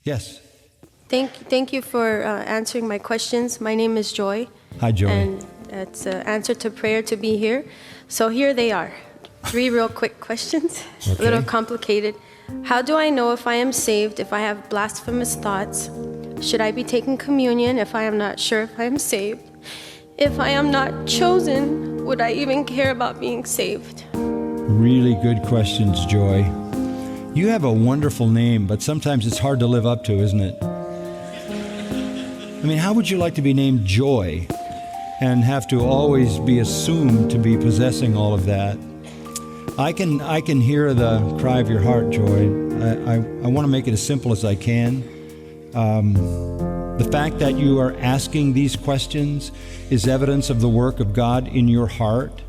Yes. Thank you for answering my questions. My name is Joy. Hi, Joy. And it's an answer to prayer to be here. So here they are. 3 real quick questions, Okay. a little complicated. How do I know if I am saved if I have blasphemous thoughts? Should I be taking communion if I am not sure if I am saved? If I am not chosen, would I even care about being saved? Really good questions, Joy. You have a wonderful name, but sometimes it's hard to live up to, isn't it? I mean, how would you like to be named Joy and have to always be assumed to be possessing all of that? I can hear the cry of your heart, Joy. I want to make it as simple as I can. The fact that you are asking these questions is evidence of the work of God in your heart.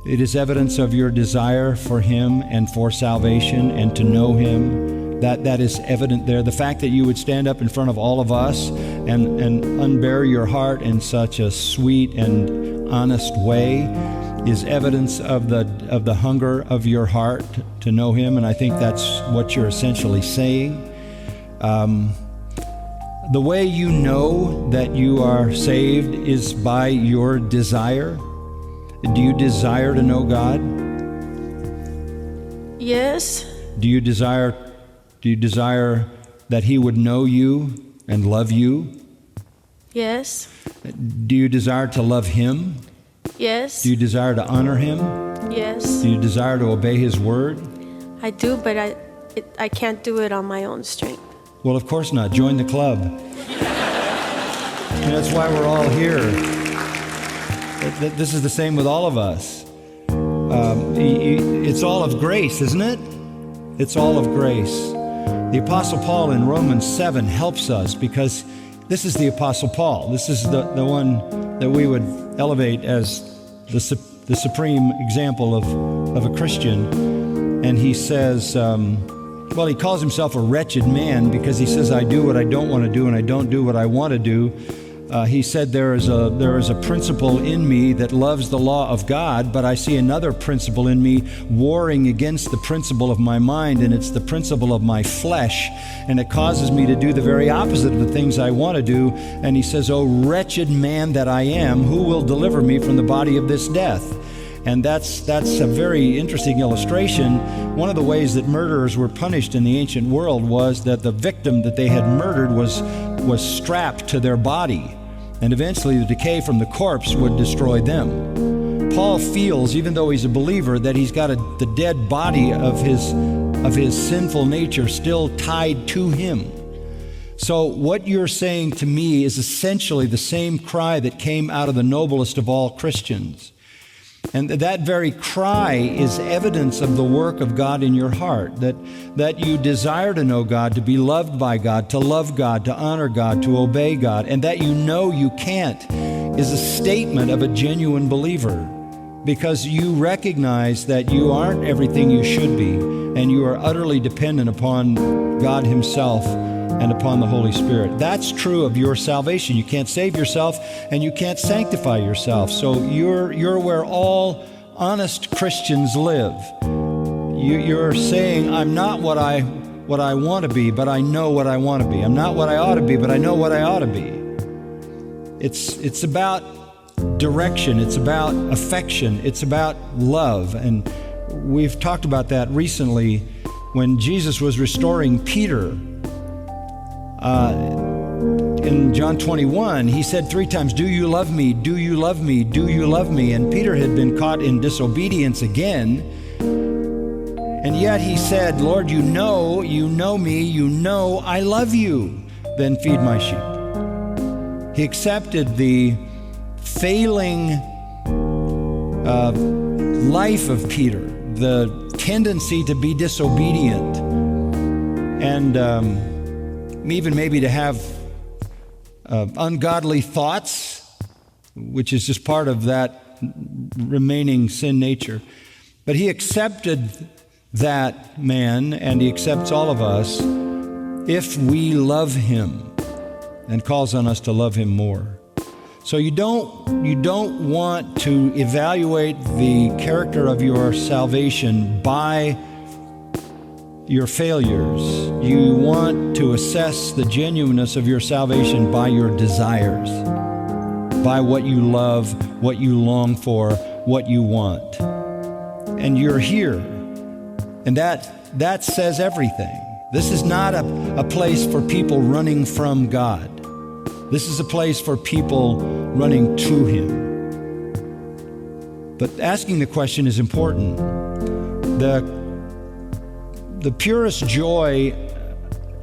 It is evidence of your desire for Him and for salvation and to know Him. That is evident there. The fact that you would stand up in front of all of us and unbear your heart in such a sweet and honest way is evidence of the hunger of your heart to know Him, and I think that's what you're essentially saying. The way you know that you are saved is by your desire. Do you desire to know God? Yes. Do you desire that He would know you and love you? Yes. Do you desire to love Him? Yes. Do you desire to honor Him? Yes. Do you desire to obey His word? I do, but I can't do it on my own strength. Well, of course not. Join the club. And that's why we're all here. This is the same with all of us. It's all of grace, isn't it? It's all of grace. The Apostle Paul in Romans 7 helps us because this is the Apostle Paul. This is the one that we would elevate as the supreme example of a Christian. And he says, he calls himself a wretched man because he says, I do what I don't want to do and I don't do what I want to do. He said, there is a principle in me that loves the law of God, but I see another principle in me warring against the principle of my mind, and it's the principle of my flesh, and it causes me to do the very opposite of the things I want to do. And he says, oh, wretched man that I am, who will deliver me from the body of this death? And that's a very interesting illustration. One of the ways that murderers were punished in the ancient world was that the victim that they had murdered was strapped to their body, and eventually the decay from the corpse would destroy them. Paul feels, even though he's a believer, that he's got the dead body of his sinful nature still tied to him. So what you're saying to me is essentially the same cry that came out of the noblest of all Christians. And that very cry is evidence of the work of God in your heart, that you desire to know God, to be loved by God, to love God, to honor God, to obey God, and that you know you can't is a statement of a genuine believer, because you recognize that you aren't everything you should be, and you are utterly dependent upon God Himself and upon the Holy Spirit. That's true of your salvation. You can't save yourself and you can't sanctify yourself. So you're where all honest Christians live. You're saying, I'm not what I want to be, but I know what I want to be. I'm not what I ought to be, but I know what I ought to be. It's about direction. It's about affection. It's about love. And we've talked about that recently when Jesus was restoring Peter. In John 21, He said 3 times, do you love me? Do you love me? Do you love me? And Peter had been caught in disobedience again. And yet He said, Lord, you know me, you know I love you. Then feed my sheep. He accepted the failing life of Peter, the tendency to be disobedient, and even maybe to have ungodly thoughts, which is just part of that remaining sin nature. But He accepted that man, and He accepts all of us if we love Him, and calls on us to love Him more. So you don't want to evaluate the character of your salvation by your failures. You want to assess the genuineness of your salvation by your desires, by what you love, what you long for, what you want. And you're here. And that says everything. This is not a place for people running from God. This is a place for people running to Him. But asking the question is important. The purest joy,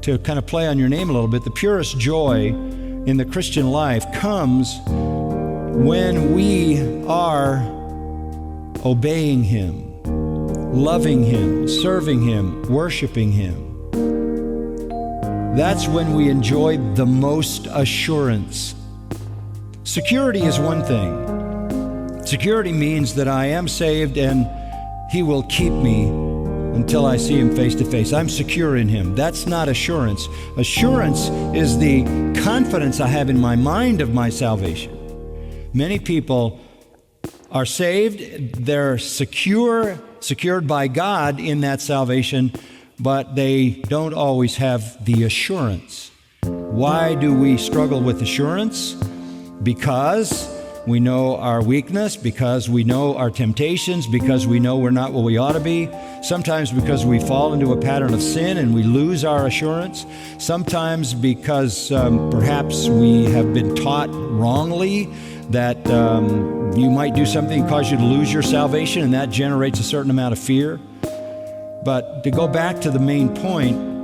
to kind of play on your name a little bit, the purest joy in the Christian life comes when we are obeying Him, loving Him, serving Him, worshiping Him. That's when we enjoy the most assurance. Security is one thing. Security means that I am saved and He will keep me until I see Him face to face. I'm secure in Him. That's not assurance. Assurance is the confidence I have in my mind of my salvation. Many people are saved, they're secured by God in that salvation, but they don't always have the assurance. Why do we struggle with assurance? Because we know our weakness, because we know our temptations, because we know we're not what we ought to be. Sometimes because we fall into a pattern of sin and we lose our assurance. Sometimes because perhaps we have been taught wrongly that you might do something that cause you to lose your salvation, and that generates a certain amount of fear. But to go back to the main point,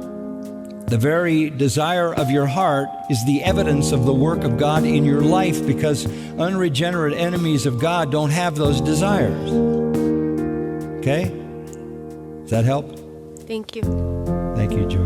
the very desire of your heart is the evidence of the work of God in your life, because unregenerate enemies of God don't have those desires. Okay? Does that help? Thank you. Thank you, Joy.